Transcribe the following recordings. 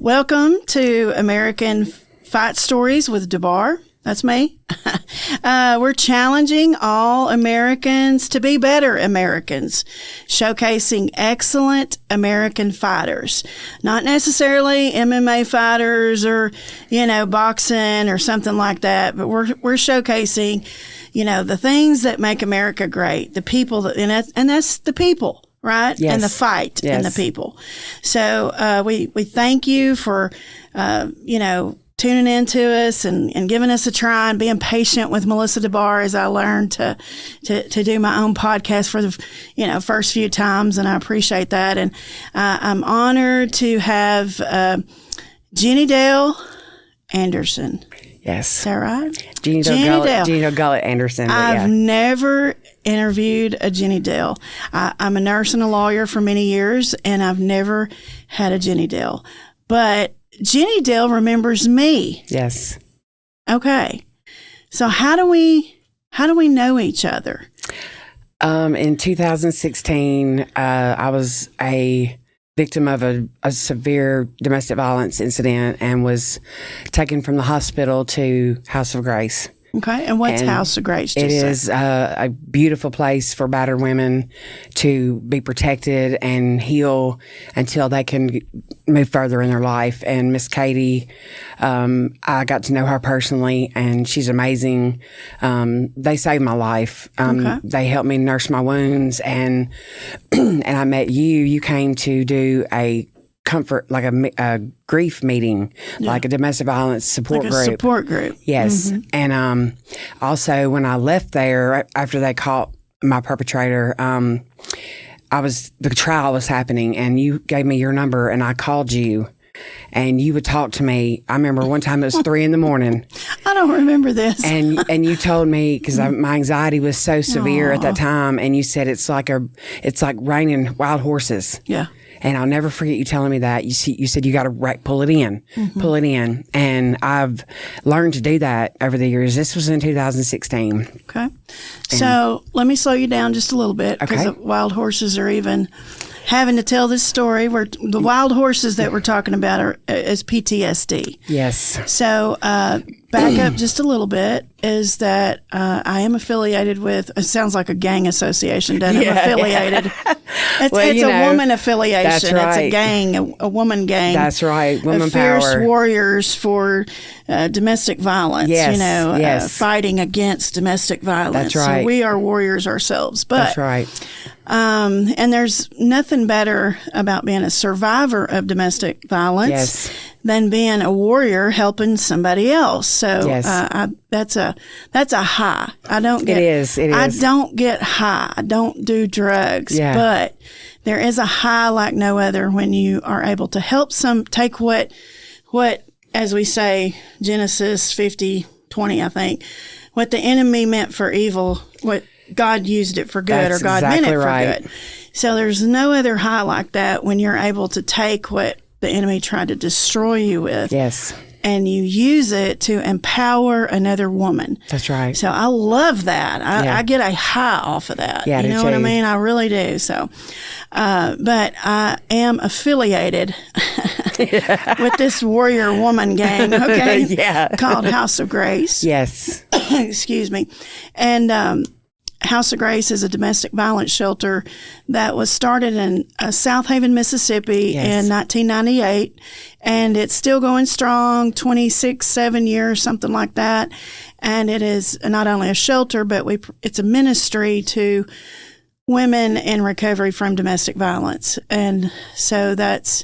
Welcome to American Fight Stories with Dabar. That's me. We're challenging all Americans to be better Americans, showcasing excellent American fighters, not necessarily MMA fighters or, boxing or something like that, but we're showcasing, the things that make America great, the people and that's the people. Right? Yes. And the fight and the people. So, we thank you for, tuning in to us and giving us a try and being patient with Melissa Dabar as I learned to do my own podcast for the, first few times. And I appreciate that. And, I'm honored to have, Jenny Dell Anderson. Yes. Is that right? Jenny Dell Anderson. I've never interviewed a Jenny Dell. I'm a nurse and a lawyer for many years, and I've never had a Jenny Dell. But Jenny Dell remembers me. Yes. Okay. So how do we know each other? In 2016, I was a victim of a severe domestic violence incident and was taken from the hospital to House of Grace. Okay. And what's House of Grace? It is a beautiful place for battered women to be protected and heal until they can move further in their life. And Miss Katie, I got to know her personally, and she's amazing. They saved my life. They helped me nurse my wounds, and I met you. You came to do a comfort, like a grief meeting, like a domestic violence support group. Support group. Yes. Mm-hmm. And also when I left there, after they caught my perpetrator, the trial was happening, and you gave me your number, and I called you, and you would talk to me. I remember one time it was 3 a.m. I don't remember this. and you told me, because my anxiety was so severe at that time, and you said it's like raining wild horses. Yeah. And I'll never forget you telling me that. You said you got to pull it in, pull it in. And I've learned to do that over the years. This was in 2016. Okay. So let me slow you down just a little bit, because the wild horses are even having to tell this story. Where the wild horses that we're talking about is PTSD. Yes. So back up just a little bit is that I am affiliated with, it sounds like a gang association, doesn't it? I'm affiliated. It's a woman affiliation. That's right. It's a gang, a woman gang. That's right. Woman fierce power. Warriors for domestic violence, Yes. Fighting against domestic violence. That's right. So we are warriors ourselves. But, that's right. And there's nothing better about being a survivor of domestic violence than being a warrior helping somebody else. So that's a high. I don't get. It is. I don't get high. I don't do drugs. Yeah. But there is a high like no other when you are able to help take what as we say Genesis 50:20, I think, what the enemy meant for evil, what God used it for good, That's or God exactly meant it for right. good. So there's no other high like that when you're able to take what the enemy tried to destroy you with. Yes. And you use it to empower another woman. That's right. So I love that. I get a high off of that. Yeah, you know what I mean? I really do. So, but I am affiliated with this warrior woman gang, called House of Grace. Yes. Excuse me. And, House of Grace is a domestic violence shelter that was started in South Haven, Mississippi in 1998. And it's still going strong, 7 years, something like that. And it is not only a shelter, but it's a ministry to women in recovery from domestic violence. And so that's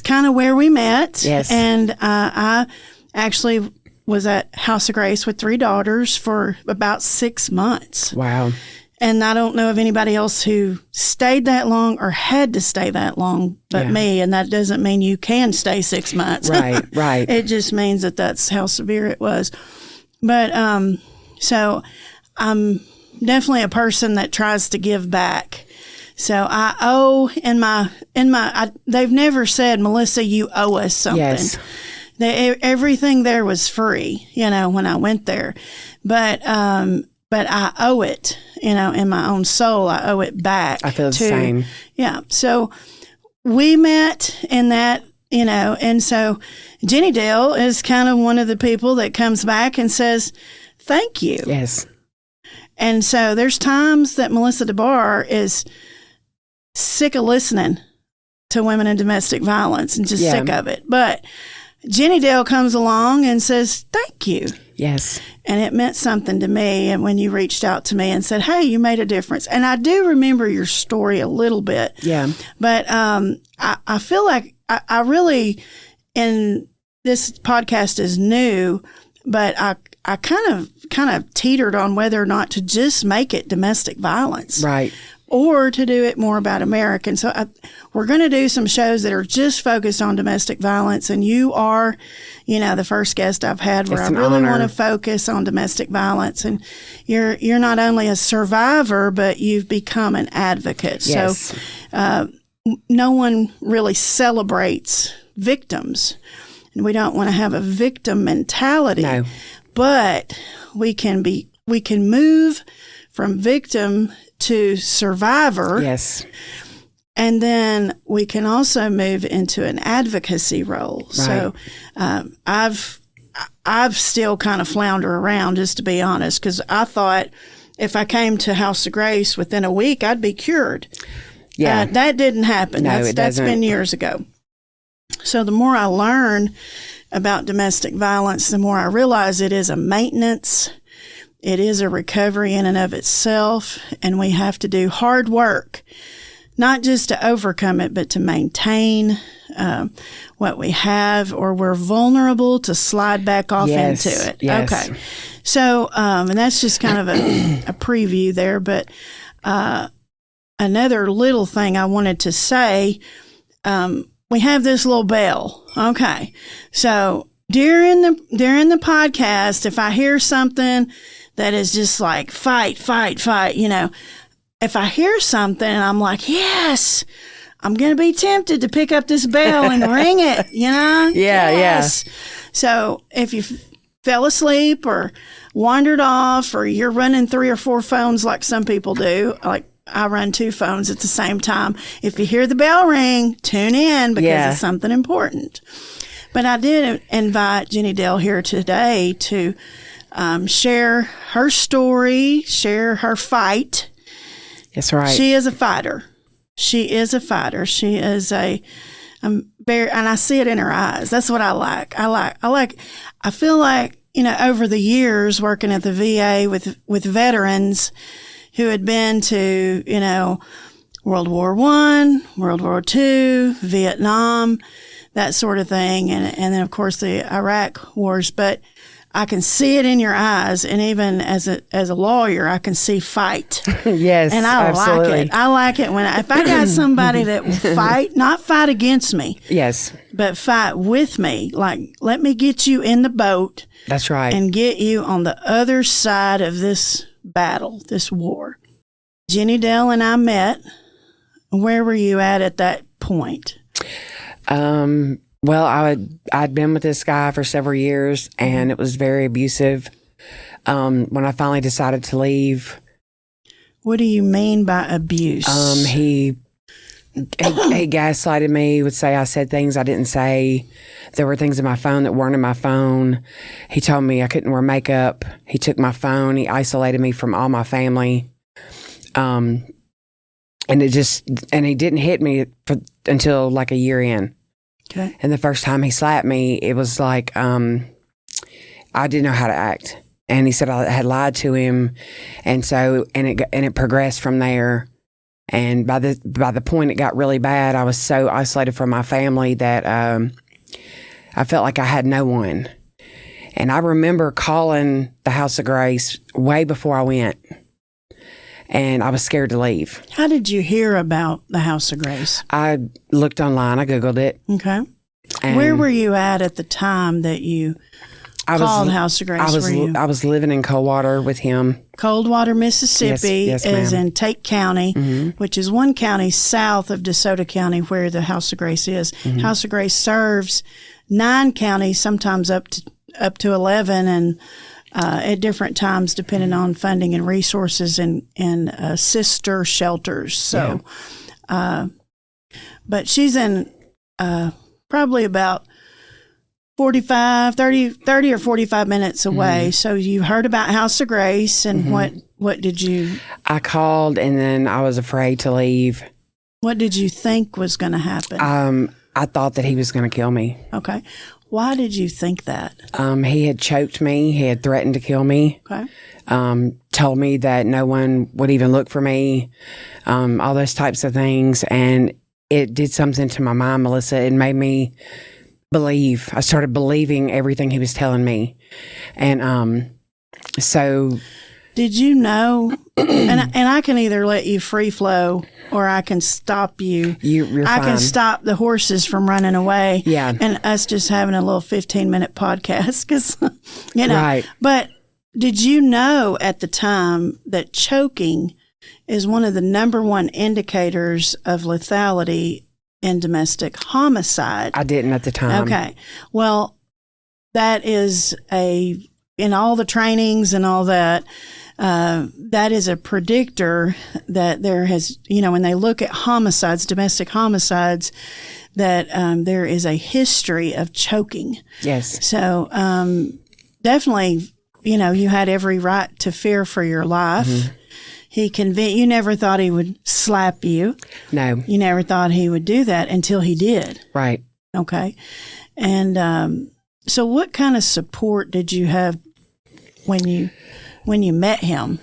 kind of where we met. Yes. And I actually was at House of Grace with 3 daughters for about 6 months. Wow. And I don't know of anybody else who stayed that long or had to stay that long but me. And that doesn't mean you can stay 6 months. Right, right. It just means that's how severe it was. But so I'm definitely a person that tries to give back. So I owe they've never said, Melissa, you owe us something. Yes. Everything there was free, when I went there. But I owe it, in my own soul. I owe it back. I feel the same. Yeah. So we met in that And so Jenny Dell is kind of one of the people that comes back and says, thank you. Yes. And so there's times that Melissa Dabar is sick of listening to women in domestic violence and just sick of it. But Jenny Dell comes along and says, thank you. Yes. And it meant something to me. And when you reached out to me and said, hey, you made a difference. And I do remember your story a little bit. Yeah. But I feel like I really, and this podcast is new, but I kind of teetered on whether or not to just make it domestic violence. Right. Or to do it more about American. So we're going to do some shows that are just focused on domestic violence. And you are, the first guest I've had where I really want to focus on domestic violence. And you're not only a survivor, but you've become an advocate. Yes. So no one really celebrates victims. And we don't want to have a victim mentality. No. But we can move from victim to survivor. Yes. And then we can also move into an advocacy role. Right. So I've still kind of flounder around, just to be honest, because I thought if I came to House of Grace within a week, I'd be cured. Yeah. That didn't happen. No, That's been years ago. So the more I learn about domestic violence, the more I realize it is a maintenance. It is a recovery in and of itself, and we have to do hard work, not just to overcome it, but to maintain what we have, or we're vulnerable to slide back off into it. Yes. Okay. So, and that's just kind of a preview there, but another little thing I wanted to say, we have this little bell. Okay. So during the podcast, if I hear something that is just like fight, if I hear something and I'm like, yes, I'm going to be tempted to pick up this bell and ring it, Yeah, yes. So if you fell asleep or wandered off, or you're running 3 or 4 phones like some people do, like I run 2 phones at the same time. If you hear the bell ring, tune in because it's something important. But I did invite Jenny Dell here today to share her story, share her fight. That's right. She is a fighter. She is very, and I see it in her eyes. That's what I like. I feel like, over the years working at the VA with veterans who had been to, World War I, World War II, Vietnam, that sort of thing. And then of course the Iraq wars, but I can see it in your eyes, and even as a lawyer, I can see fight. Yes, and I absolutely. like it. I like it if I got somebody that will fight, not fight against me. Yes, but fight with me. Like, let me get you in the boat. That's right, and get you on the other side of this battle, this war. Jenny Dell and I met. Where were you at that point? Well, I'd been with this guy for several years, and it was very abusive. When I finally decided to leave. What do you mean by abuse? He gaslighted me, would say I said things I didn't say. There were things in my phone that weren't in my phone. He told me I couldn't wear makeup. He took my phone. He isolated me from all my family. And he didn't hit me until like a year in. Okay. And the first time he slapped me, it was like, I didn't know how to act. And he said I had lied to him. And so, it progressed from there. And by the point it got really bad, I was so isolated from my family that, I felt like I had no one. And I remember calling the House of Grace way before I went. And I was scared to leave. How did you hear about the House of Grace? I looked online. I Googled it. Okay. Where were you at the time that you called House of Grace? I was living in Coldwater with him. Coldwater, Mississippi yes, is ma'am. in Tate County, which is one county south of DeSoto County where the House of Grace is. House of Grace serves 9 counties, sometimes up to 11, and at different times, depending on funding and resources and sister shelters. So, but she's in probably about 30 or 45 minutes away. So you heard about House of Grace, and what did you... I called, and then I was afraid to leave. What did you think was going to happen? I thought that he was going to kill me. Okay. Why did you think that? He had choked me. He had threatened to kill me. Okay. Told me that no one would even look for me, all those types of things. And it did something to my mind, Melissa. It made me believe. I started believing everything he was telling me. And so... Did you know, and I can either let you free flow or I can stop you. You're I fine. can stop the horses from running away. Yeah. And us just having a little 15-minute podcast because, you know. Right. But did you know at the time that choking is one of the number one indicators of lethality in domestic homicide? I didn't at the time. Okay. Well, that is in all the trainings and all that, that is a predictor that there has, when they look at homicides, domestic homicides, that there is a history of choking. Yes. So definitely, you had every right to fear for your life. You never thought he would slap you. No. You never thought he would do that until he did. Right. Okay. And so what kind of support did you have when you met him?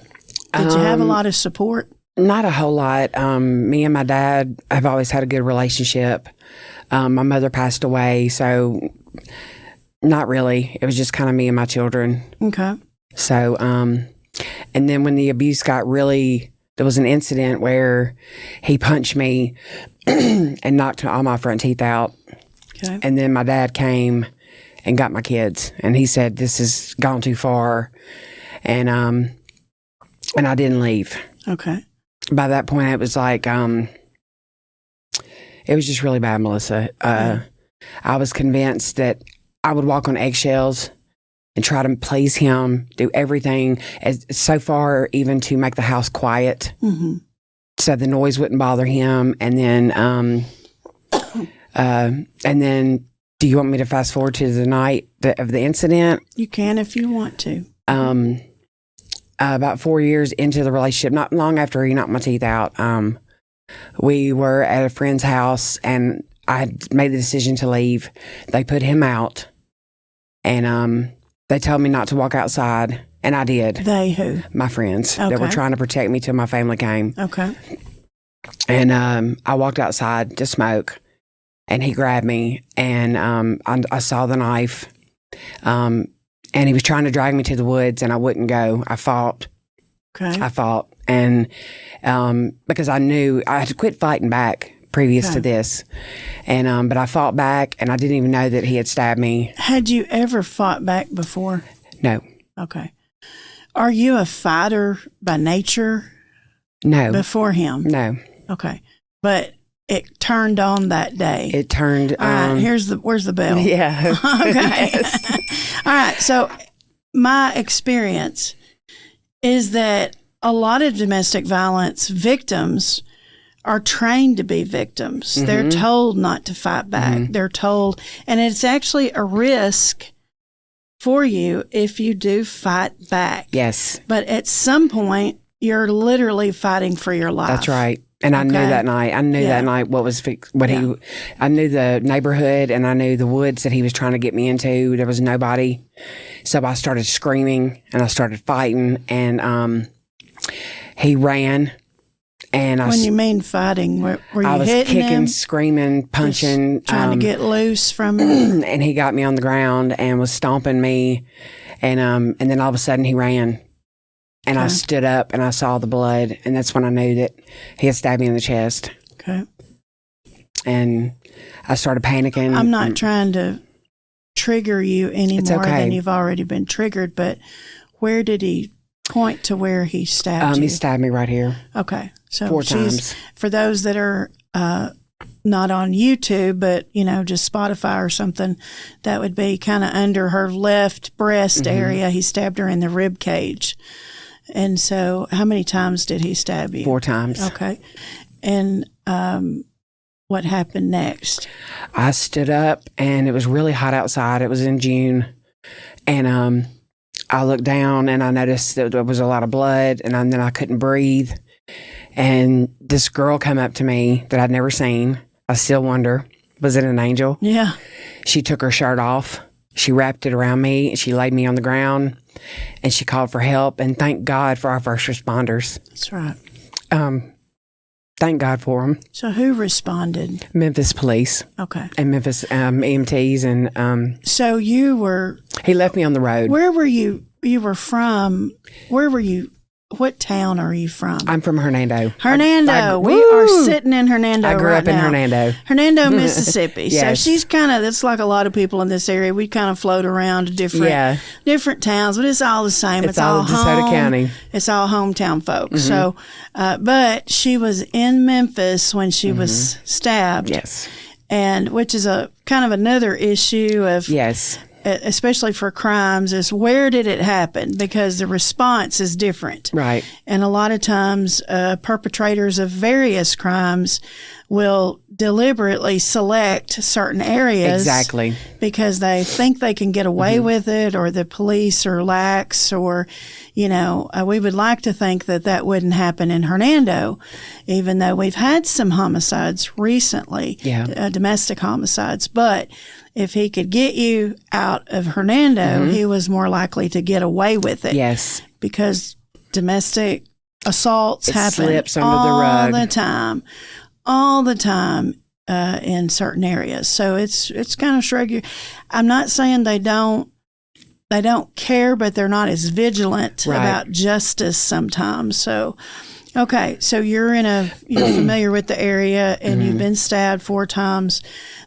Did you have a lot of support? Not a whole lot. Me and my dad have always had a good relationship. My mother passed away, so not really. It was just kind of me and my children. Okay. So, and then when the abuse got really, there was an incident where he punched me and knocked all my front teeth out. Okay. And then my dad came and got my kids, and he said, "This has gone too far," and I didn't leave. Okay. By that point, it was like, it was just really bad, Melissa. I was convinced that I would walk on eggshells and try to please him, do everything, so far even to make the house quiet, so the noise wouldn't bother him. And then, do you want me to fast forward to the night of the incident? You can if you want to. About 4 years into the relationship, not long after he knocked my teeth out, we were at a friend's house, and I had made the decision to leave. They put him out, and they told me not to walk outside, and I did. They who? My friends that were trying to protect me till my family came. Okay. And I walked outside to smoke, and he grabbed me, and I saw the knife. And he was trying to drag me to the woods, and I wouldn't go. I fought. Okay. I fought. And because I knew I had to quit fighting back previous to this. And but I fought back, and I didn't even know that he had stabbed me. Had you ever fought back before? No. Okay. Are you a fighter by nature? No. Before him? No. Okay. But it turned on that day. It turned on. All right, where's the bell? Yeah. Okay. All right. So my experience is that a lot of domestic violence victims are trained to be victims. They're told not to fight back. They're told, and it's actually a risk for you if you do fight back. Yes. But at some point, you're literally fighting for your life. That's right. And I knew that night. I knew that night I knew the neighborhood, and I knew the woods that he was trying to get me into. There was nobody. So I started screaming, and I started fighting, and he ran. And when you mean fighting, were you I was hitting kicking, him? Screaming, punching. Just trying to get loose from him? And he got me on the ground and was stomping me. And then all of a sudden he ran. And I stood up and I saw the blood, and that's when I knew that he had stabbed me in the chest. Okay. And I started panicking. I'm not trying to trigger you any more than you've already been triggered, but where did he point to where he stabbed you? He stabbed me right here. Okay. So 4 times. For those that are not on YouTube, but, just Spotify or something, that would be kind of under her left breast area. He stabbed her in the rib cage. And so how many times did he stab you? 4 times. Okay. And what happened next? I stood up, and it was really hot outside. It was in June. And I looked down, and I noticed that there was a lot of blood, and then I couldn't breathe. And this girl came up to me that I'd never seen. I still wonder, was it an angel? Yeah. She took her shirt off. She wrapped it around me, and she laid me on the ground, and she called for help. And thank God for our first responders. That's right. Thank God for them. So who responded? Memphis police. Okay. And Memphis EMTs. And so you were... he left me on the road. Where were you? You were from... Where were you? What town are you from? I'm from Hernando. Hernando. We are sitting in Hernando right now. I grew up in Hernando. Hernando, Mississippi. Yes. So she's kind of, it's like a lot of people in this area. We kind of float around to different towns, but it's all the same. It's all DeSoto home. County. It's all hometown folks. So, but she was in Memphis when she was stabbed. Yes. And which is a kind of another issue of... Yes. Especially for crimes, is where did it happen? Because the response is different. Right. And a lot of times, perpetrators of various crimes will deliberately select certain areas. Exactly. Because they think they can get away with it, or the police are lax, or, you know, we would like to think that that wouldn't happen in Hernando, even though we've had some homicides recently, domestic homicides. But if he could get you out of Hernando, he was more likely to get away with it. Yes. Because domestic assaults happen slips under the rug. all the time in certain areas. So it's kind of shrug. I'm not saying they don't care, but they're not as vigilant about justice sometimes. So, okay, so you're familiar with the area, and you've been stabbed 4 times.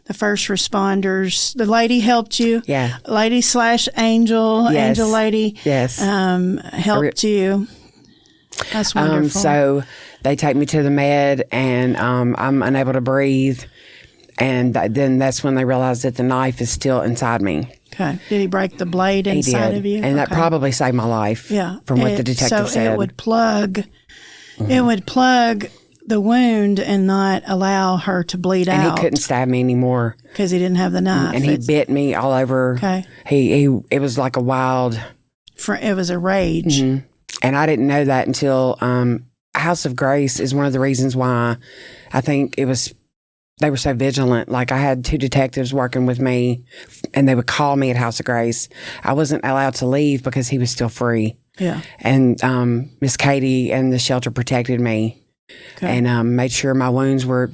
The first responders, the lady helped you. Yeah. Lady / angel, angel lady. Yes. Helped you. That's wonderful. So they take me to the med, and I'm unable to breathe. And then that's when they realize that the knife is still inside me. Okay. Did he break the blade inside of you? And that probably saved my life. Yeah. From what the detective said. So it would plug the wound and not allow her to bleed out. And he couldn't stab me anymore. Because he didn't have the knife. And he bit me all over. Okay. It was like a wild... It was a rage. Mm-hmm. And I didn't know that until House of Grace is one of the reasons why I think they were so vigilant. Like, I had 2 detectives working with me, and they would call me at House of Grace. I wasn't allowed to leave because he was still free. Yeah. And Miss Katie and the shelter protected me. Okay. And made sure my wounds were...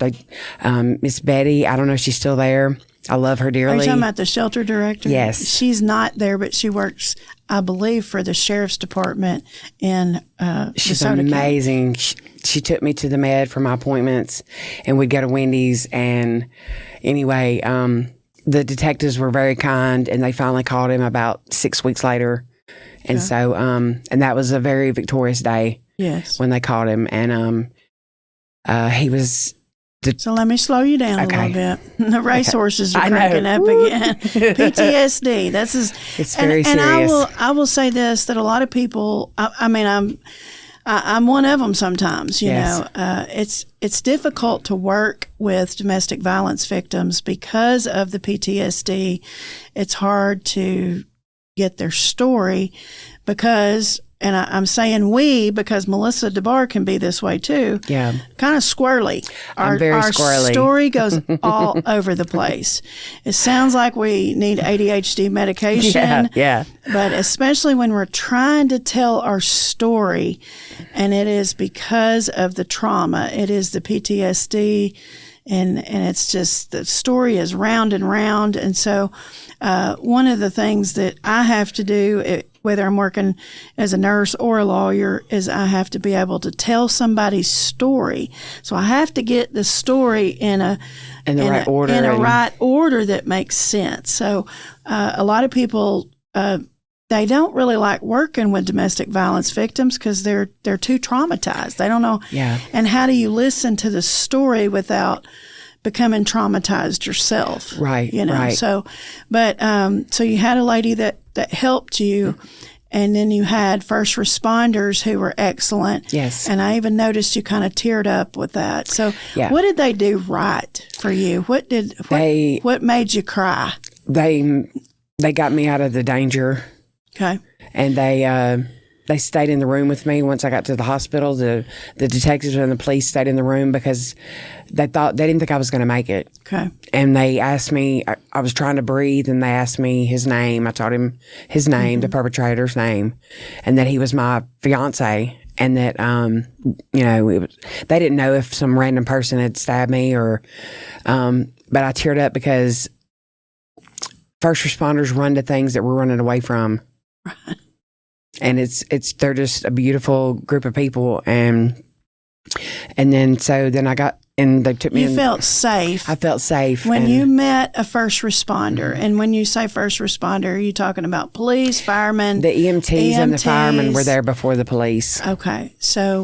Miss Betty, I don't know if she's still there. I love her dearly. Are you talking about the shelter director? Yes. She's not there, but she works, I believe, for the sheriff's department in She's DeSoto amazing. She took me to the med for my appointments, and we'd go to Wendy's. And anyway, the detectives were very kind, and they finally called him about 6 weeks later. And so, and that was a very victorious day. Yes. When they called him. And he was... So let me slow you down a little bit. The racehorses are cranking up again. PTSD. It's very serious. And I will say this, that a lot of people, I'm one of them sometimes, you know. It's difficult to work with domestic violence victims because of the PTSD. It's hard to get their story because... And I'm saying we, because Melissa Dabar can be this way too. Yeah. Kind of squirrely. I'm very squirrely. Our story goes all over the place. It sounds like we need ADHD medication. Yeah. But especially when we're trying to tell our story, and it is because of the trauma, it is the PTSD, and it's just, the story is round and round. And so one of the things that I have to do, whether I'm working as a nurse or a lawyer, is I have to be able to tell somebody's story. So I have to get the story in a right order that makes sense. So a lot of people, they don't really like working with domestic violence victims because they're too traumatized. They don't know. Yeah. And how do you listen to the story without becoming traumatized yourself? Right. You know. Right. So, but so you had a lady that helped you, And then you had first responders who were excellent. Yes. And I even noticed you kind of teared up with that. So Yeah. what did they do right for you? What made you cry? They got me out of the danger. Okay. And they stayed in the room with me once I got to the hospital. The detectives and the police stayed in the room because they didn't think I was going to make it. Okay. And they asked me, I was trying to breathe, and they asked me his name. I told him his name, the perpetrator's name, and that he was my fiance, and that, they didn't know if some random person had stabbed me but I teared up because first responders run to things that we're running away from. And they're just a beautiful group of people. And then I got, and they took me in. You felt safe. I felt safe. When you met a first responder, and when you say first responder, are you talking about police, firemen? The EMTs and the firemen were there before the police. Okay. So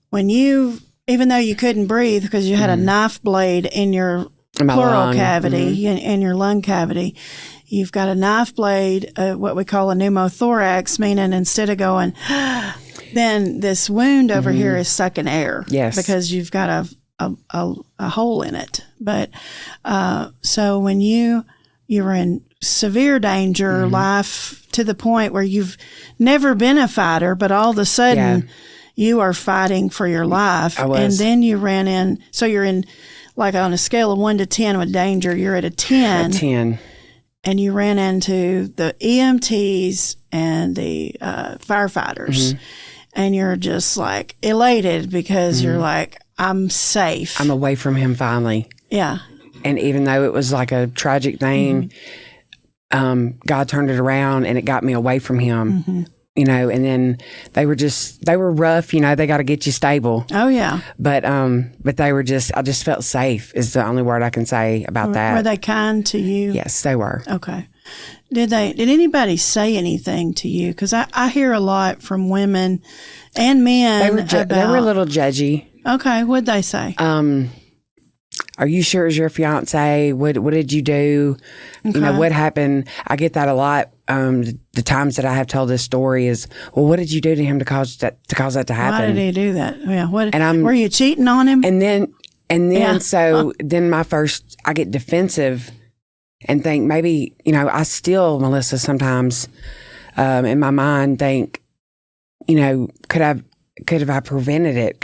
when you, even though you couldn't breathe because you had a knife blade in your pleural cavity, in your lung cavity, you've got a knife blade, what we call a pneumothorax, meaning instead of going, then this wound over here is sucking air. Yes. Because you've got a hole in it. But so when you were in severe danger, life to the point where you've never been a fighter, but all of a sudden you are fighting for your life. I was. And then you ran in, so you're in, like on a scale of 1 to 10 with danger, you're at a 10. A 10. And you ran into the EMTs and the firefighters. And you're just like elated because you're like, I'm safe. I'm away from him finally. Yeah. And even though it was like a tragic thing, God turned it around and it got me away from him. And then they were rough, they got to get you stable. Oh yeah. But they were I just felt safe is the only word I can say about that. Were they kind to you? Yes, they were. Okay. Did anybody say anything to you? Because I hear a lot from women and men. They were a little judgy. Okay. What'd they say? Are you sure it's your fiance? What did you do? Okay. What happened? I get that a lot. The times that I have told this story is, well, what did you do to him to cause that to happen? Why did he do that? Yeah. Were you cheating on him? And then I get defensive and think maybe, I still, Melissa, sometimes, in my mind think, could have I prevented it?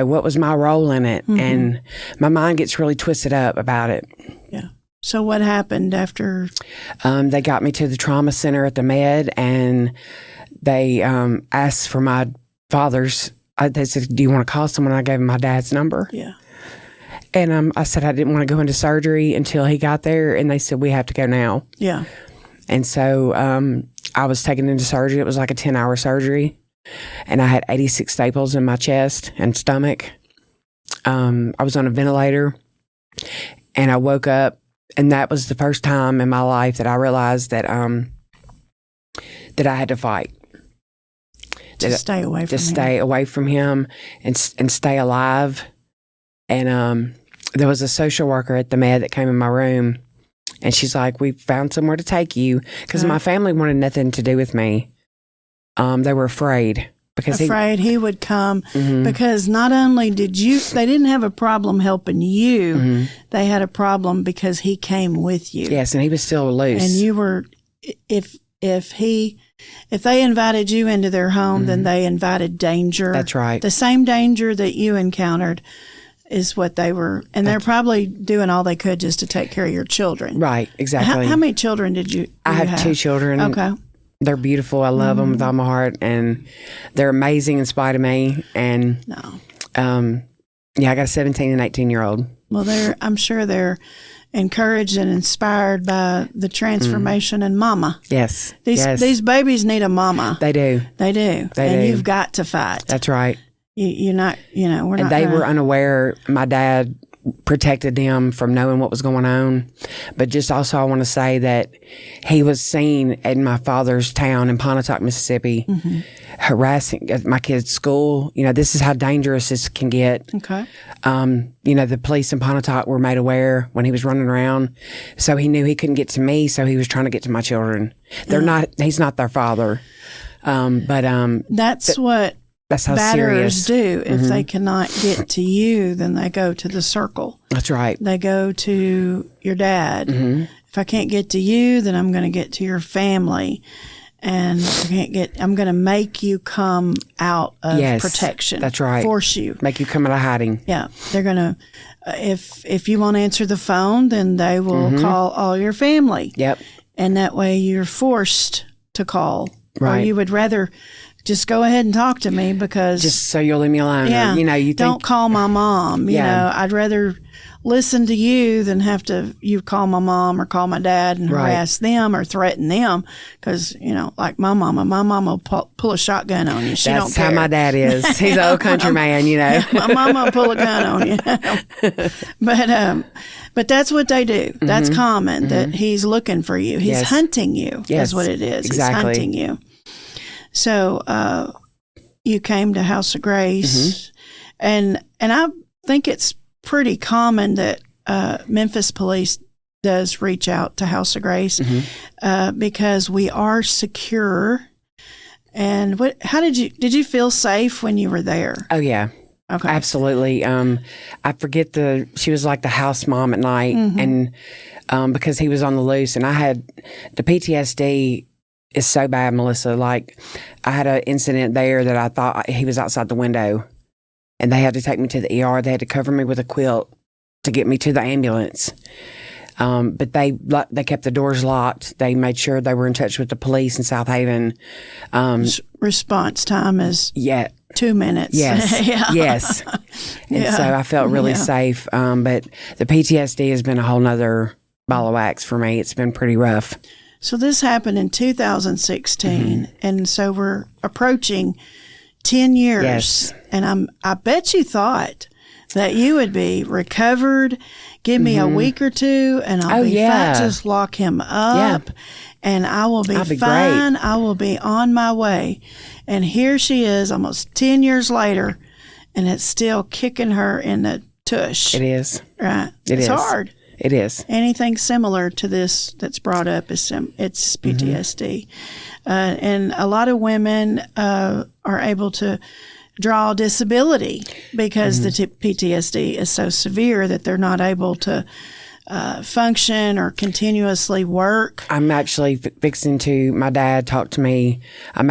What was my role in it? And my mind gets really twisted up about it. Yeah. So what happened after? They got me to the trauma center at the Med, and they asked for my father's. They said, "Do you want to call someone?" I gave them my dad's number. Yeah. And I said I didn't want to go into surgery until he got there, and they said we have to go now. Yeah. And so I was taken into surgery. It was like a 10-hour surgery, and I had 86 staples in my chest and stomach. I was on a ventilator, and I woke up, and that was the first time in my life that I realized that that I had to fight. To stay away from him and stay alive. And there was a social worker at the Med that came in my room, and she's like, "We found somewhere to take you," because my family wanted nothing to do with me. They were afraid because he would come because not only they didn't have a problem helping you, they had a problem because he came with you. Yes, and he was still loose. And you were, if they invited you into their home, then they invited danger. That's right. The same danger that you encountered is what they were, and they're probably doing all they could just to take care of your children. Right, exactly. How many children did you I have 2 children. Okay. They're beautiful. I love them with all my heart, and they're amazing in spite of me. And I got a 17 and 18-year-old. Well, I'm sure they're encouraged and inspired by the transformation in mama. Yes. These babies need a mama. They do. You've got to fight. That's right. You're not, we're not. And they were unaware. My dad protected them from knowing what was going on. But just also I want to say that he was seen in my father's town in Pontotoc, Mississippi, harassing at my kids' school. You know, this is how dangerous this can get. Okay. You know, the police in Pontotoc were made aware when he was running around. So he knew he couldn't get to me, so he was trying to get to my children. He's not their father. That's how batterers serious. do. If they cannot get to you, then they go to the circle. That's right. They go to your dad. If I can't get to you, then I'm going to get to your family. And I'm going to make you come out of protection. That's right. Force you. Make you come out of hiding. Yeah. They're going to, if you won't answer the phone, then they will call all your family. Yep. And that way you're forced to call. Right. Or you would rather just go ahead and talk to me because... Just so you'll leave me alone. Yeah. Or, you don't call my mom. You know, I'd rather listen to you than have to you call my mom or call my dad and harass them or threaten them because, like my mama will pull a shotgun on you. She don't care. That's how my dad is. He's an old country man, My mama will pull a gun on you. But that's what they do. That's common, that he's looking for you. He's hunting you is what it is. Exactly. He's hunting you. So you came to House of Grace, and I think it's pretty common that Memphis Police does reach out to House of Grace because we are secure. And how did you feel safe when you were there? Oh yeah. Okay. Absolutely. I forget she was like the house mom at night, and because he was on the loose, and I had the PTSD. Is so bad, Melissa. Like, I had an incident there that I thought he was outside the window, and they had to take me to the ER. They had to cover me with a quilt to get me to the ambulance. But they kept the doors locked. They made sure they were in touch with the police in South Haven. Response time is 2 minutes. Yes, yes. And so I felt really safe. But the PTSD has been a whole nother ball of wax for me. It's been pretty rough. So this happened in 2016, and so we're approaching 10 years. Yes. And I bet you thought that you would be recovered. Give me a week or two, and I'll be fine. Just lock him up, and I will be fine. Great. I will be on my way. And here she is, almost 10 years later, and it's still kicking her in the tush. It is. Right. It's hard. It is. Anything similar to this that's brought up is it's PTSD. And a lot of women are able to draw disability because the PTSD is so severe that they're not able to function or continuously work. I'm actually fixing to, my dad talked to me. I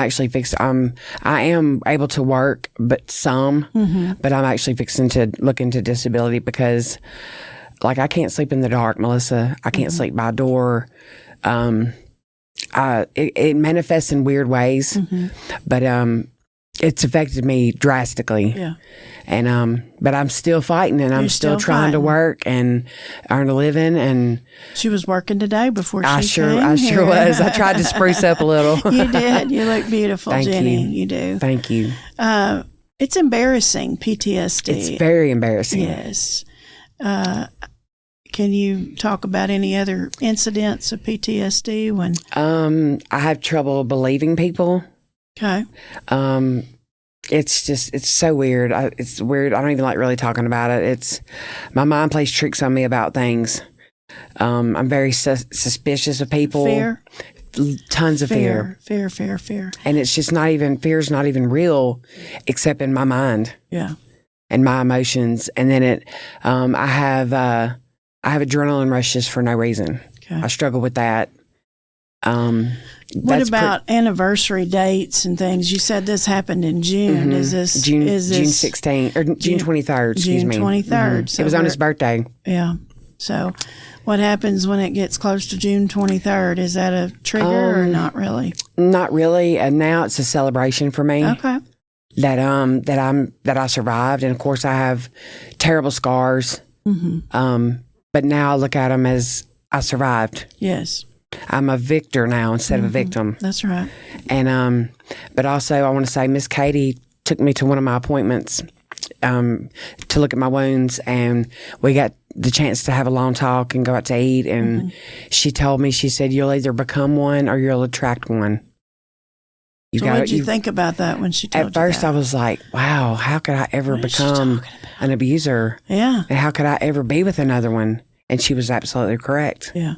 am able to work, but but I'm actually fixing to look into disability because like I can't sleep in the dark, Melissa. I can't sleep by a door. It manifests in weird ways, but it's affected me drastically. Yeah. And but I'm still fighting, and I'm still trying to work and earn a living. And she was working today before she came I here. sure was. I tried to spruce up a little. You did. You look beautiful, Thank Jenny. you. You do. Thank you. It's embarrassing, PTSD. It's very embarrassing. Yes. Can you talk about any other incidents of PTSD when? I have trouble believing people. Okay. It's so weird. It's weird. I don't even like really talking about it. My mind plays tricks on me about things. I'm very suspicious of people. Fear. Tons of fear. Fear. And it's just fear's not even real except in my mind. Yeah. And my emotions. And then I have adrenaline rushes for no reason. Okay. I struggle with that. What about anniversary dates and things? You said this happened in June. Is this June 16th or June 23rd? Excuse me. June 23rd. So it was on his birthday. Yeah. So, what happens when it gets close to June 23rd? Is that a trigger or not really? Not really. And now it's a celebration for me. Okay. That I survived, and of course I have terrible scars. But now I look at them as I survived. Yes. I'm a victor now instead of a victim. That's right. And but also I want to say Miss Katie took me to one of my appointments to look at my wounds, and we got the chance to have a long talk and go out to eat. And she told me, she said, "You'll either become one or you'll attract one." What did you think about that when she told you that? At first, I was like, wow, how could I ever become an abuser? Yeah. And how could I ever be with another one? And she was absolutely correct. Yeah.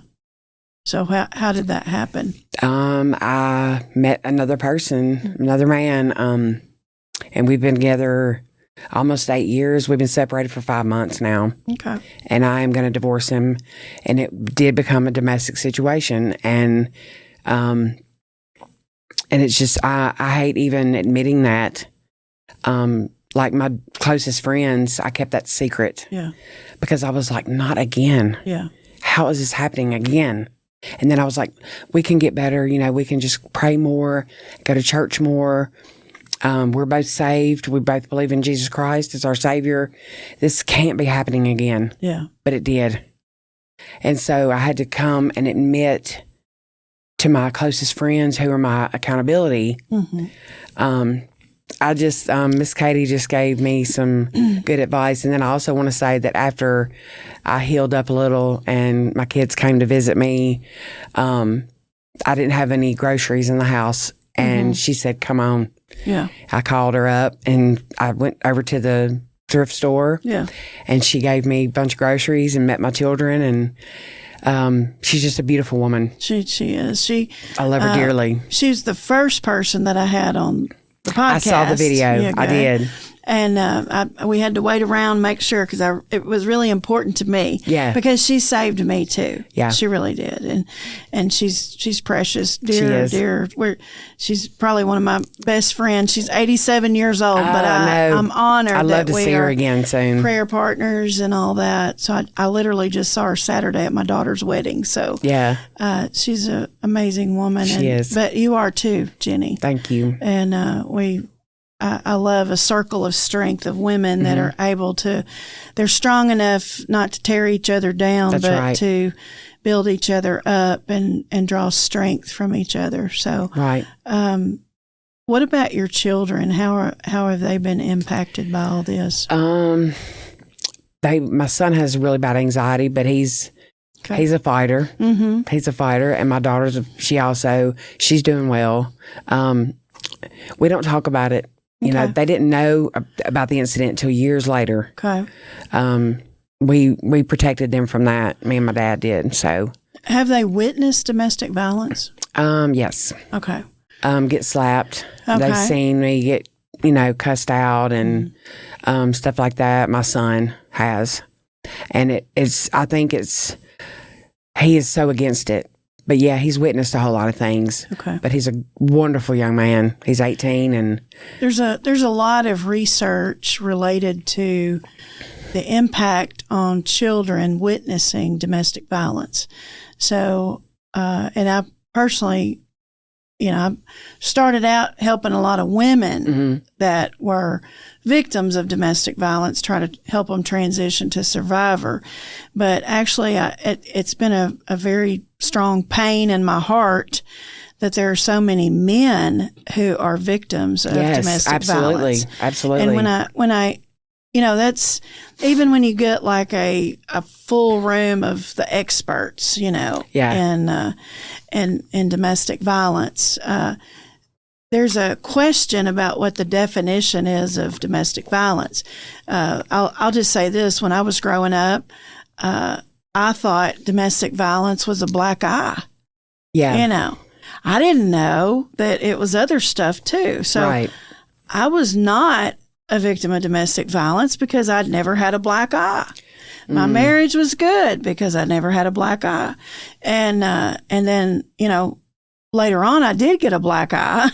So how did that happen? I met another person, another man, and we've been together almost 8 years. We've been separated for 5 months now. Okay. And I am going to divorce him. And it did become a domestic situation. And it's just, I hate even admitting that. Like my closest friends, I kept that secret. Yeah. Because I was like, not again. Yeah. How is this happening again? And then I was like, we can get better. We can just pray more, go to church more. We're both saved. We both believe in Jesus Christ as our Savior. This can't be happening again. Yeah. But it did. And so I had to come and admit to my closest friends who are my accountability. I just, Miss Katie just gave me some good advice. And then I also want to say that after I healed up a little and my kids came to visit me, I didn't have any groceries in the house. And she said, come on. Yeah. I called her up and I went over to the thrift store. Yeah. And she gave me a bunch of groceries and met my children. And she's just a beautiful woman. She is. I love her dearly. She's the first person that I had on the podcast. I saw the video. I did. And we had to wait around, make sure, because it was really important to me. Yeah. Because she saved me too. Yeah. She really did. And she's precious, dear, she is. dear. She's probably one of my best friends. She's 87 years old, but I'm honored. I'd love to see her again soon. Prayer partners and all that. So I literally just saw her Saturday at my daughter's wedding. So yeah, she's an amazing woman. She is. But you are too, Jenny. Thank you. And I love a circle of strength of women that are able to, they're strong enough not to tear each other down, That's but right. to build each other up and draw strength from each other. So, right. What about your children? How have they been impacted by all this? My son has really bad anxiety, but he's a fighter. Mm-hmm. He's a fighter. And my daughter's, she's doing well. We don't talk about it. You know, they didn't know about the incident until years later. Okay. We protected them from that. Me and my dad did. So, have they witnessed domestic violence? Yes. Okay. Get slapped. Okay. They've seen me get, cussed out and stuff like that. My son has, and I think he is so against it. But yeah, he's witnessed a whole lot of things. Okay. But he's a wonderful young man. He's 18 and there's a lot of research related to the impact on children witnessing domestic violence. So, and I personally, I started out helping a lot of women that were victims of domestic violence, try to help them transition to survivor. But actually, it's been a very strong pain in my heart that there are so many men who are victims of domestic violence. Absolutely. And when I that's even when you get like a full room of the experts, in domestic violence, there's a question about what the definition is of domestic violence. I'll just say this: when I was growing up, I thought domestic violence was a black eye. Yeah, I didn't know that it was other stuff too. So I was not a victim of domestic violence because I'd never had a black eye. My marriage was good because I never had a black eye. And then, later on I did get a black eye.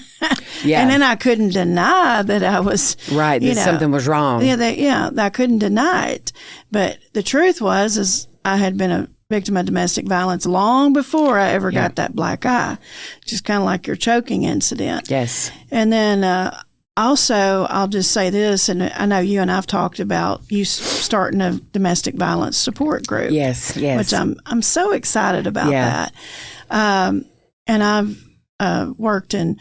Yeah. And then I couldn't deny that I was right. That something was wrong. I couldn't deny it. But the truth was I had been a victim of domestic violence long before I ever got that black eye. Just kind of like your choking incident. Yes. And then, also, I'll just say this, and I know you and I've talked about you starting a domestic violence support group. Yes. Which I'm so excited about that. And I've worked in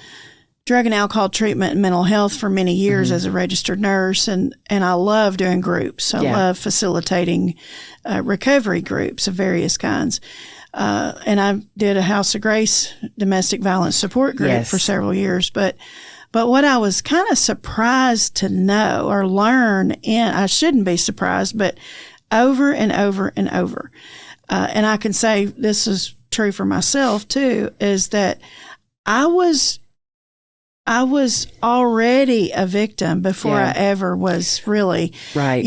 drug and alcohol treatment and mental health for many years as a registered nurse, and I love doing groups. I love facilitating recovery groups of various kinds. And I did a House of Grace domestic violence support group for several years. But what I was kind of surprised to know or learn, and I shouldn't be surprised, but over and over and over, and I can say this is true for myself too, is that I was already a victim before I ever was really, right.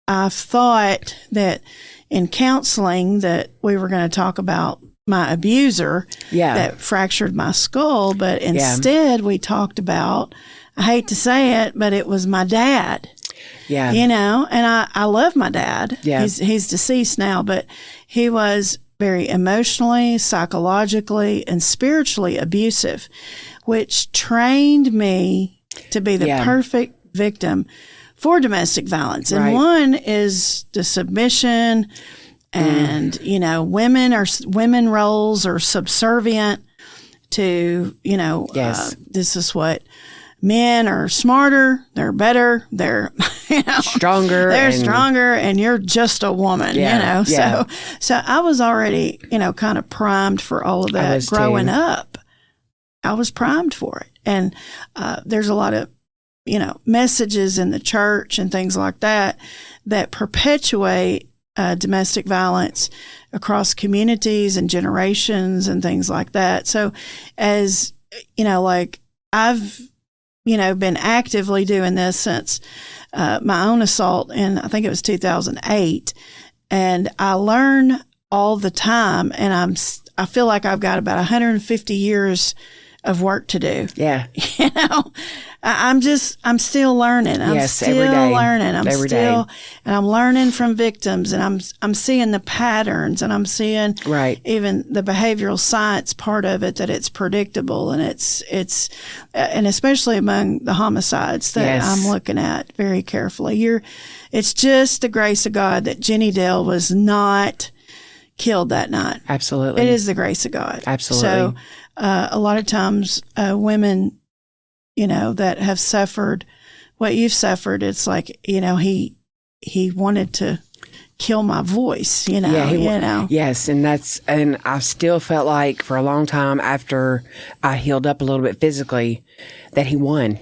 I thought that in counseling that we were going to talk about my abuser that fractured my skull, but instead we talked about, I hate to say it, but it was my dad. Yeah. And I love my dad. Yeah. He's deceased now, but he was very emotionally, psychologically, and spiritually abusive, which trained me to be the perfect victim for domestic violence. And one is the submission, and women roles are subservient to this is what men are smarter, they're better, they're stronger, stronger, and you're just a woman. So I was already kind of primed for all of that growing up. I was primed for it, and there's a lot of messages in the church and things like that perpetuate domestic violence across communities and generations and things like that. So as I've been actively doing this since my own assault in, I think it was 2008. And I learn all the time, and I feel like I've got about 150 years of work to do. Yeah. I'm still learning. I'm still learning. And I'm learning from victims, and I'm seeing the patterns, and I'm seeing even the behavioral science part of it, that it's predictable, and it's and especially among the homicides that I'm looking at very carefully. It's just the grace of God that Jenny Dell was not killed that night. Absolutely. It is the grace of God. Absolutely. So a lot of times women, that have suffered what you've suffered, it's like, he wanted to kill my voice, Yes. And I still felt like for a long time after I healed up a little bit physically that he won.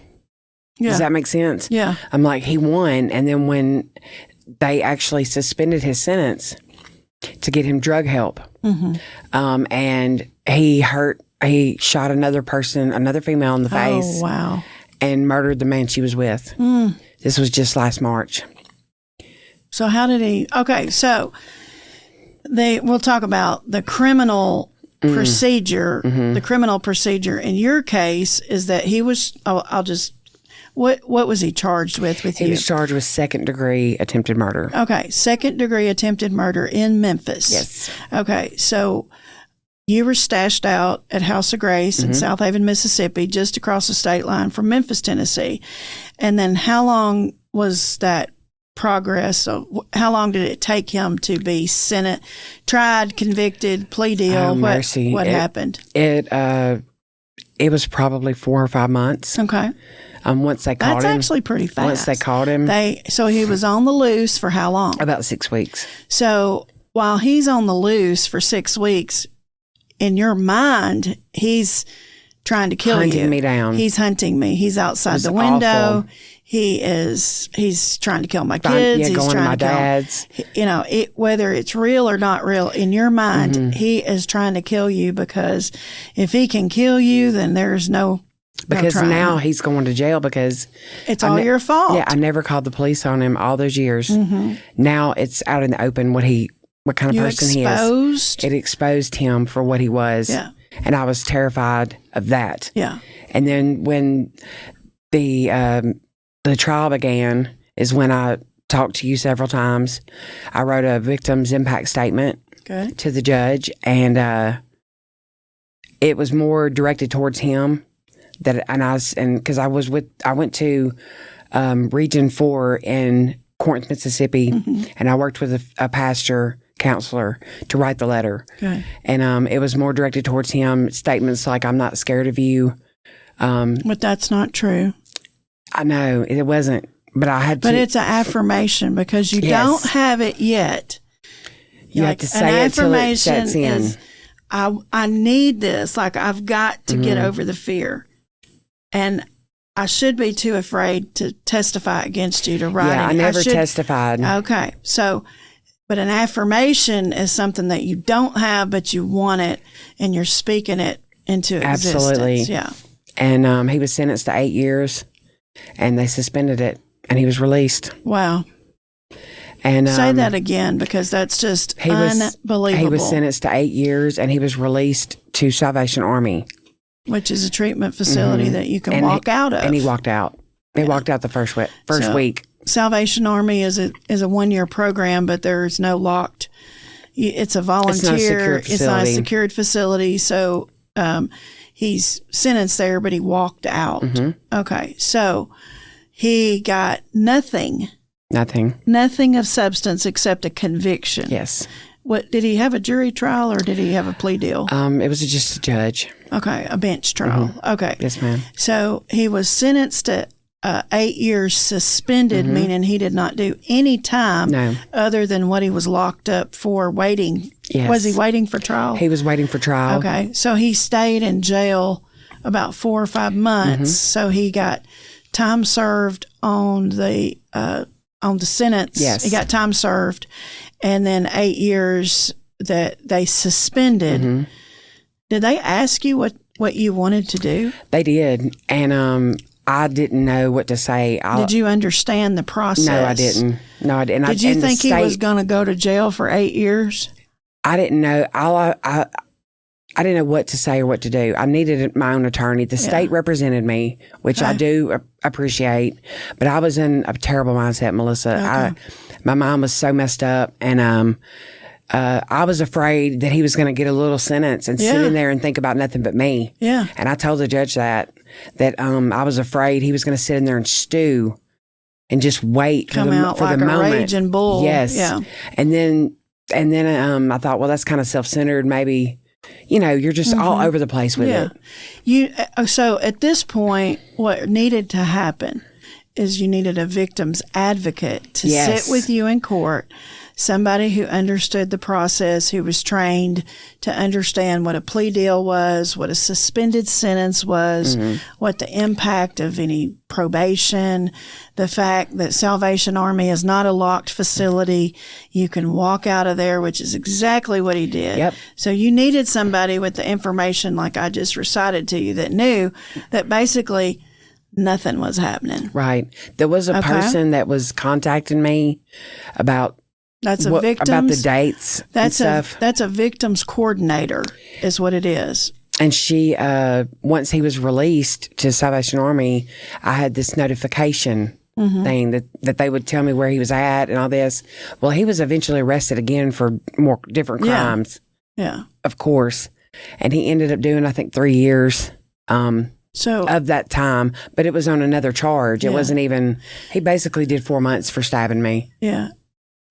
Yeah. Does that make sense? Yeah. I'm like, he won. And then when they actually suspended his sentence to get him drug help, and he shot another female in the face. Oh, wow. And murdered the man she was with. This was just last March. So how did he? Okay, so we'll talk about the criminal procedure. The criminal procedure in your case is that he was. What was he charged with you? He was charged with second-degree attempted murder. Okay, second-degree attempted murder in Memphis. Yes. Okay, so you were stashed out at House of Grace in South Haven, Mississippi, just across the state line from Memphis, Tennessee. And then how long was that progress? So how long did it take him to be tried, convicted, plea deal? What happened? It was probably 4 or 5 months. Okay. Once they caught him. That's actually pretty fast. Once they caught him. So he was on the loose for how long? About 6 weeks. So while he's on the loose for 6 weeks, in your mind, he's trying to kill you. Hunting me down. He's hunting me. He's outside the window. Awful. He's trying to kill my kids. He's going trying to my dad's. Whether it's real or not real, in your mind, he is trying to kill you, because if he can kill you, then there's no Because now he's going to jail because it's all your fault. Yeah, I never called the police on him all those years. Now it's out in the open what kind of person he is. It exposed him for what he was. Yeah. And I was terrified of that. Yeah. And then when the trial began is when I talked to you several times. I wrote a victim's impact statement to the judge, and it was more directed towards him. Because I went to Region 4 in Corinth, Mississippi, and I worked with a pastor counselor to write the letter. And it was more directed towards him, statements like, I'm not scared of you, But that's not true. I know it wasn't, but I had to. But it's an affirmation because you don't have it yet. You have to say it till it sets in. Is, I need this. Like, I've got to get over the fear. And I should be too afraid to testify against you to write it. I never testified. Okay. So, but an affirmation is something that you don't have, but you want it, and you're speaking it into existence. Absolutely. Yeah. And he was sentenced to 8 years, and they suspended it, and he was released. Wow. And say that again, because that's just unbelievable. He was sentenced to 8 years, and he was released to Salvation Army, which is a treatment facility that you can walk out of. And he walked out. He walked out the first week. Salvation Army is a 1-year program, but there's no locked. It's a volunteer. It's not a secured facility. So he's sentenced there, but he walked out. Okay, so he got nothing. Nothing of substance except a conviction. Yes. What did he have, a jury trial, or did he have a plea deal? It was just a judge. Okay, a bench trial. Okay. Yes, ma'am. So he was sentenced to 8 years suspended, meaning he did not do any time other than what he was locked up for waiting. Yes. Was he waiting for trial? He was waiting for trial. Okay. So he stayed in jail about 4 or 5 months. So he got time served on the sentence. Yes. He got time served, and then 8 years that they suspended. Did they ask you what you wanted to do? They did. And I didn't know what to say. Did you understand the process? No, I didn't. Did you think he was going to go to jail for 8 years? I didn't know. I didn't know what to say or what to do. I needed my own attorney. The state represented me, which I do appreciate, but I was in a terrible mindset, Melissa. My mind was so messed up, and I was afraid that he was going to get a little sentence and sit in there and think about nothing but me. Yeah. And I told the judge that I was afraid he was going to sit in there and stew and just wait for the moment. a raging bull. Yes. Yeah. And then I thought, well, that's kind of self-centered. Maybe, you're just all over the place with it. So at this point, what needed to happen is you needed a victim's advocate to sit with you in court, somebody who understood the process, who was trained to understand what a plea deal was, what a suspended sentence was, what the impact of any probation, the fact that Salvation Army is not a locked facility. You can walk out of there, which is exactly what he did. Yep. So you needed somebody with the information like I just recited to you that knew that basically nothing was happening. Right. There was a person that was contacting me about about the dates and stuff. That's a victim's coordinator is what it is. And she, once he was released to Salvation Army, I had this notification thing that they would tell me where he was at and all this. Well, he was eventually arrested again for more different crimes. Yeah. Of course. And he ended up doing, I think, 3 years of that time. But it was on another charge. It wasn't even, he basically did 4 months for stabbing me. Yeah.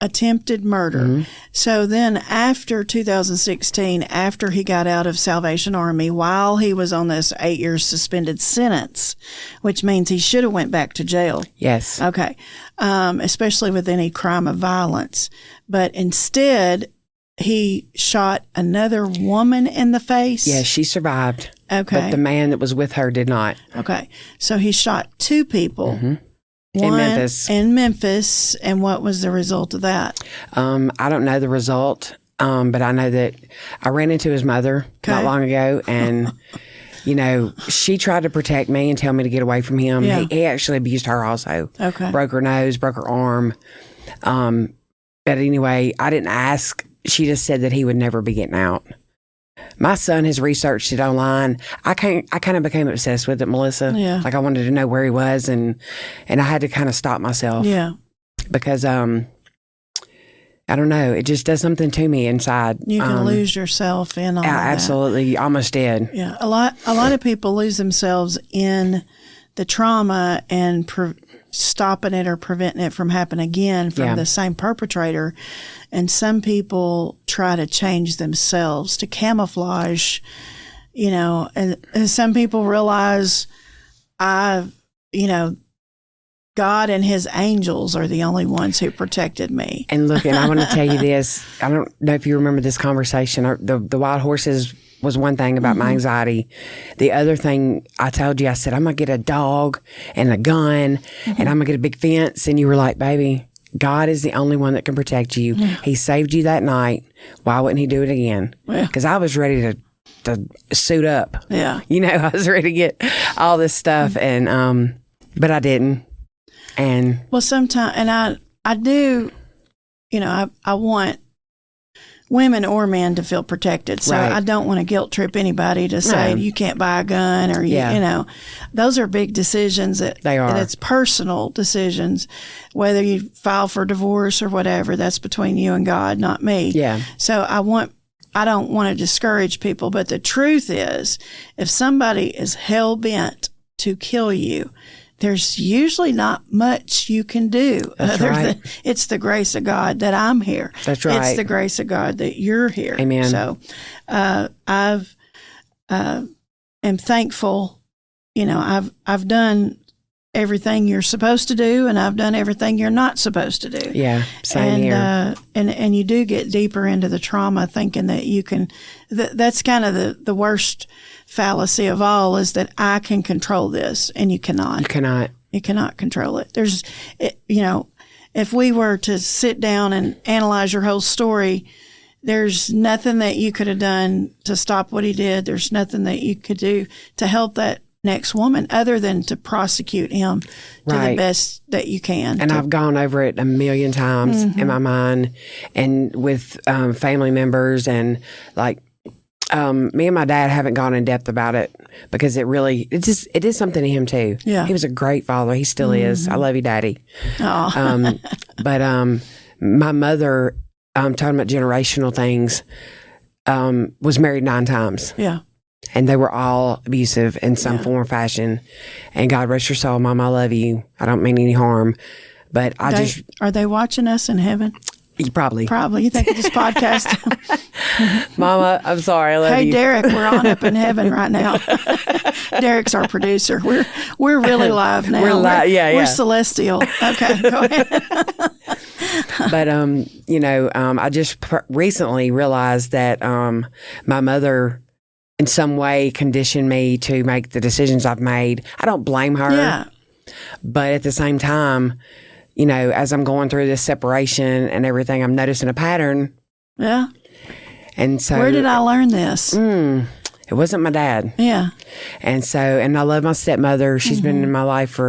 Attempted murder. So then after 2016, after he got out of Salvation Army, while he was on this 8 year suspended sentence, which means he should have went back to jail. Yes. Okay. Especially with any crime of violence. But instead, he shot another woman in the face. Yes, she survived. Okay. But the man that was with her did not. Okay. So he shot 2 people. In Memphis. In Memphis. And what was the result of that? I don't know the result, but I know that I ran into his mother not long ago, and, she tried to protect me and tell me to get away from him. Yeah. He actually abused her also. Okay. Broke her nose, broke her arm. But anyway, I didn't ask. She just said that he would never be getting out. My son has researched it online. I kind of became obsessed with it, Melissa. Yeah. Like I wanted to know where he was, and I had to kind of stop myself. Yeah. Because I don't know, it just does something to me inside. You can lose yourself in all that. Absolutely, you almost did. Yeah, a lot of people lose themselves in the trauma and stopping it or preventing it from happening again from the same perpetrator. And some people try to change themselves to camouflage and some people realize God and his angels are the only ones who protected me. And look, and I want to tell you this. I don't know if you remember this conversation. The wild horses was one thing about my anxiety. The other thing I told you, I said, I'm going to get a dog and a gun and I'm going to get a big fence. And you were like, baby, God is the only one that can protect you. He saved you that night. Why wouldn't he do it again? Because I was ready to suit up. Yeah. I was ready to get all this stuff. And, but I didn't. And well, sometimes, and I do, I want women or men to feel protected. So Right. I don't want to guilt trip anybody to say you can't buy a gun or, those are big decisions They are. and it's personal decisions, whether you file for divorce or whatever, that's between you and God, not me. Yeah. So I don't want to discourage people, but the truth is if somebody is hell bent to kill you, there's usually not much you can do. That's right. It's the grace of God that I'm here. That's right. It's the grace of God that you're here. Amen. So am thankful. I've done everything you're supposed to do, and I've done everything you're not supposed to do. Yeah, same here. And you do get deeper into the trauma, thinking that you can. That's kind of the worst fallacy of all, is that I can control this, and you cannot. You cannot. You cannot control it. If we were to sit down and analyze your whole story, there's nothing that you could have done to stop what he did. There's nothing that you could do to help that next woman other than to prosecute him to the best that you can. And I've gone over it a million times in my mind and with family members, and like me and my dad haven't gone in depth about it because it did something to him too. Yeah. He was a great father. He still is. I love you, Daddy. Oh. But my mother, talking about generational things, was married 9 times. Yeah. And they were all abusive in some form or fashion. And God rest your soul, Mom, I love you. I don't mean any harm. But Are they watching us in heaven? Probably. You think of this podcast? Mama, I'm sorry. I love you. Hey, Derek, we're on up in heaven right now. Derek's our producer. We're really live now. We're celestial. Okay, go ahead. But, I just recently realized that my mother in some way conditioned me to make the decisions I've made. I don't blame her. Yeah. But at the same time, as I'm going through this separation and everything, I'm noticing a pattern. Yeah. And so, where did I learn this? It wasn't my dad. Yeah. And I love my stepmother. She's been in my life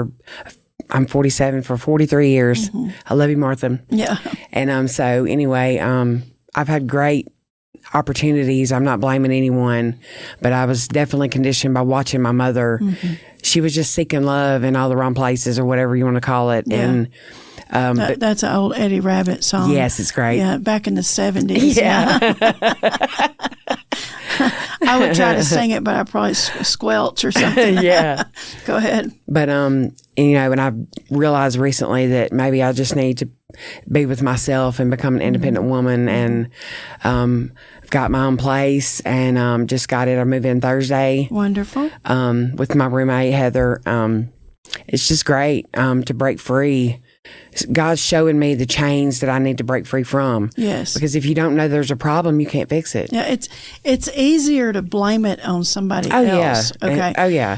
I'm 47 for 43 years. I love you, Martha. Yeah. And I've had great opportunities. I'm not blaming anyone, but I was definitely conditioned by watching my mother. She was just seeking love in all the wrong places, or whatever you want to call it. Yeah. And that's an old Eddie Rabbit song. Yes, it's great. Yeah, back in the 70s. Yeah. I would try to sing it, but I probably squelch or something. Yeah. Go ahead. But and I realized recently that maybe I just need to be with myself and become an independent woman. And I've got my own place, and just got it. I move in Thursday. Wonderful. With my roommate Heather. It's just great to break free. God's showing me the chains that I need to break free from. Yes. Because if you don't know there's a problem, you can't fix it. Yeah, it's easier to blame it on somebody else. Yeah. Okay. Oh yeah.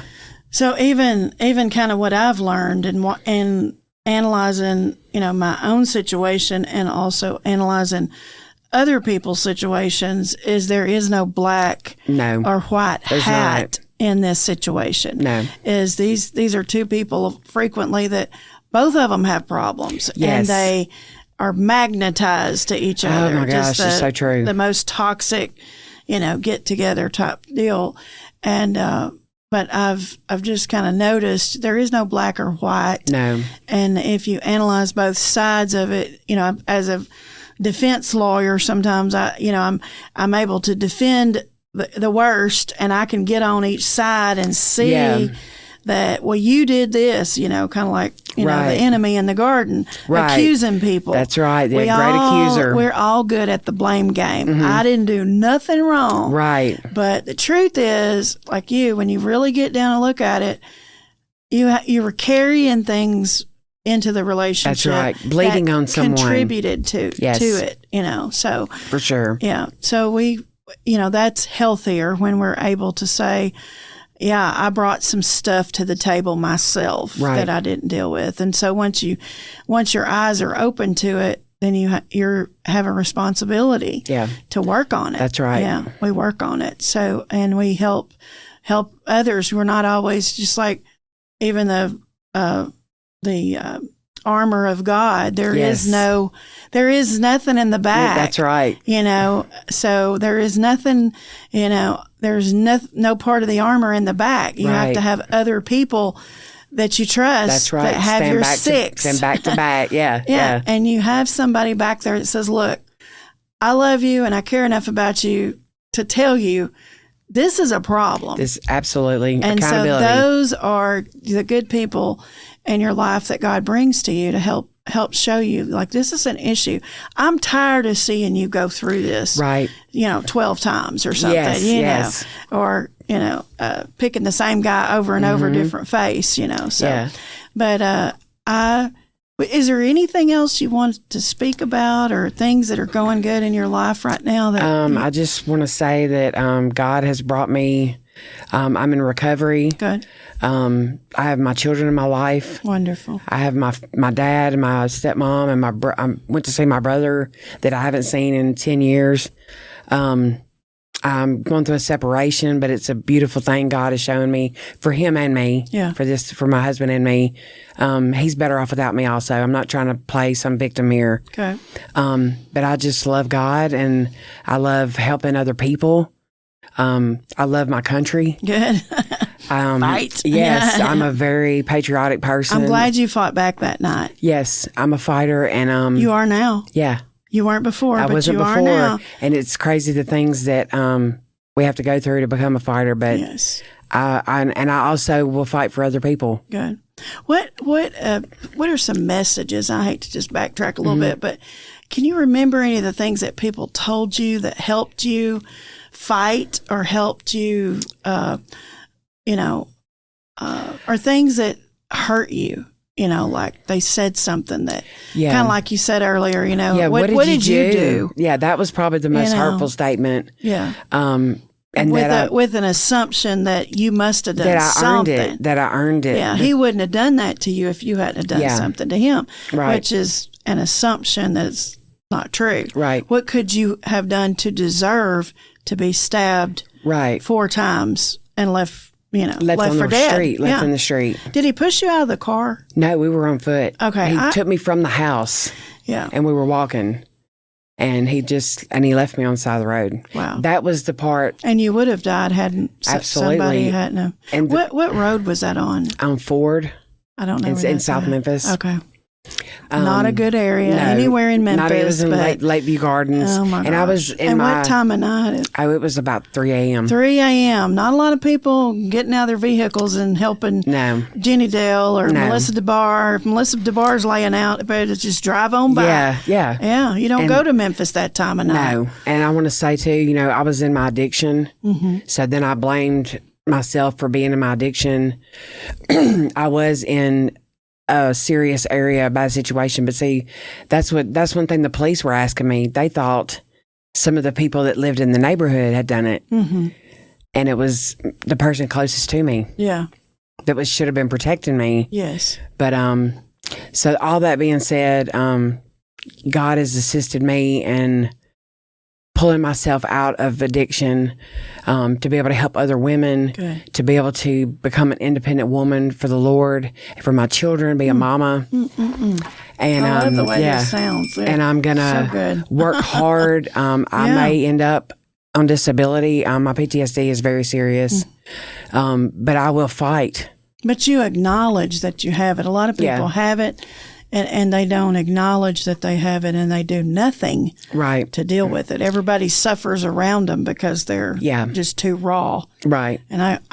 So even kind of what I've learned and analyzing, my own situation and also analyzing other people's situations, is there is no black or white hat in this situation. No. Is these are two people frequently that both of them have problems, Yes. and they are magnetized to each other. Oh my gosh, that's so true. The most toxic, get together type deal. And but I've just kind of noticed there is no black or white. No. And if you analyze both sides of it, as a defense lawyer, sometimes I'm able to defend the worst, and I can get on each side and see that, well, you did this, kind of like, the enemy in the garden, accusing people. That's right. The great accuser. We're all good at the blame game. I didn't do nothing wrong. Right. But the truth is, like when you really get down and look at it, you were carrying things into the relationship. That's right. Bleeding on someone. Contributed to it, so. For sure. Yeah. So we, that's healthier when we're able to say, yeah, I brought some stuff to the table myself that I didn't deal with. And so once your eyes are open to it, then you have a responsibility to work on it. That's right. Yeah, we work on it. So, and we help others. We're not always just like, even the armor of God. There is nothing in the back. That's right. So there is nothing, there's no part of the armor in the back. You have to have other people that you trust. That's right. That have stand your back six. Stand back to back. Yeah. Yeah. And you have somebody back there that says, look, I love you and I care enough about you to tell you this is a problem. This absolutely. And accountability. so those are the good people in your life that God brings to you to help show you, like, this is an issue. I'm tired of seeing you go through this, 12 times or something, yes. or, picking the same guy over and over, different face, so, but, is there anything else you want to speak about or things that are going good in your life right now? I just want to say that God has brought me, I'm in recovery. Good. I have my children in my life. Wonderful. I have my dad and my stepmom, and I went to see my brother that I haven't seen in 10 years. I'm going through a separation, but it's a beautiful thing God is showing me for him and me. Yeah. For my husband and me. He's better off without me also. I'm not trying to play some victim here. Okay. But I just love God and I love helping other people. I love my country. Good. Fight. Yes. I'm a very patriotic person. I'm glad you fought back that night. Yes. I'm a fighter and, you are now. Yeah. You weren't before, I but wasn't you before, are now. And it's crazy the things that we have to go through to become a fighter. But yes, I also will fight for other people. Good. What are some messages? I hate to just backtrack a little bit, but can you remember any of the things that people told you that helped you fight or helped you, or things that hurt you? Like they said something that kind of like you said earlier, what did you do? Yeah, that was probably the most hurtful statement. Yeah. And with an assumption that you must have done something. That I earned it. Yeah, he wouldn't have done that to you if you hadn't have done something to him, which is an assumption that's not true. Right. What could you have done to deserve to be stabbed 4 times and left on for the dead? street, left in the street. Did he push you out of the car? No, we were on foot. Okay. He took me from the house. Yeah. And we were walking. And he left me on the side of the road. Wow. That was the part. And you would have died hadn't somebody hadn't. And what road was that on? On Ford. I don't know. In South Memphis. Okay. Not a good area anywhere in Memphis. It was in Lakeview Gardens. Oh my gosh. And I was in what time of night? It was about 3 a.m. 3 a.m. Not a lot of people getting out of their vehicles and helping Jenny Dell or Melissa Dabar. If Melissa Dabar's laying out, but just drive on by. Yeah. Yeah. You don't go to Memphis that time of night. No. And I want to say too, I was in my addiction. So then I blamed myself for being in my addiction. I was in a serious area, a bad situation. But see, that's one thing the police were asking me. They thought some of the people that lived in the neighborhood had done it. And it was the person closest to me. Yeah. That should have been protecting me. Yes. But, so all that being said, God has assisted me in pulling myself out of addiction, to be able to help other women, to be able to become an independent woman for the Lord, for my children, be a mama. And I love the way this sounds. And I'm gonna work hard. I may end up on disability. My PTSD is very serious, but I will fight. But you acknowledge that you have it. A lot of people have it. And they don't acknowledge that they have it, and they do nothing to deal with it. Everybody suffers around them because they're just too raw. Right. And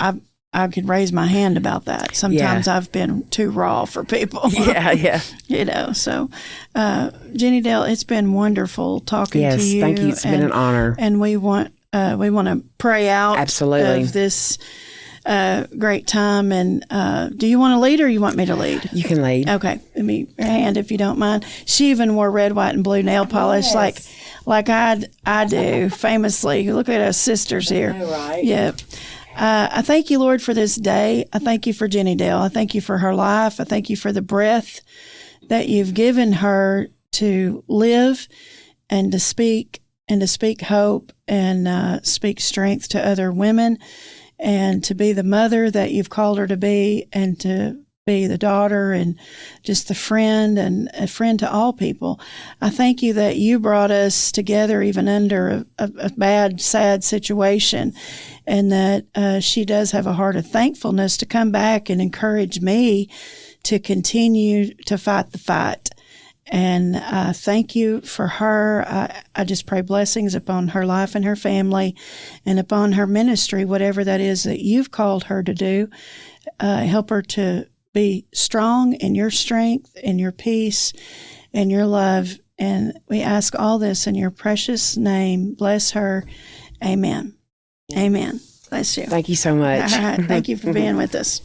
I could raise my hand about that. Sometimes I've been too raw for people. Yeah. So, Jenny Dell, it's been wonderful talking to you. Yes, thank you. It's been an honor. And we want to pray out Absolutely. of this great time. And do you want to lead or you want me to lead? You can lead. Okay. Let me your hand if you don't mind. She even wore red, white, and blue nail polish like I do famously. Look at us sisters here. I know, right? Yep. I thank you, Lord, for this day. I thank you for Jenny Dell. I thank you for her life. I thank you for the breath that you've given her to live and to speak hope and speak strength to other women and to be the mother that you've called her to be and to be the daughter and just the friend and a friend to all people. I thank you that you brought us together even under a bad, sad situation, and that she does have a heart of thankfulness to come back and encourage me to continue to fight the fight. And I thank you for her. I just pray blessings upon her life and her family and upon her ministry, whatever that is that you've called her to do. Help her to be strong in your strength, in your peace, and your love. And we ask all this in your precious name. Bless her. Amen. Amen. Bless you. Thank you so much. All right. Thank you for being with us.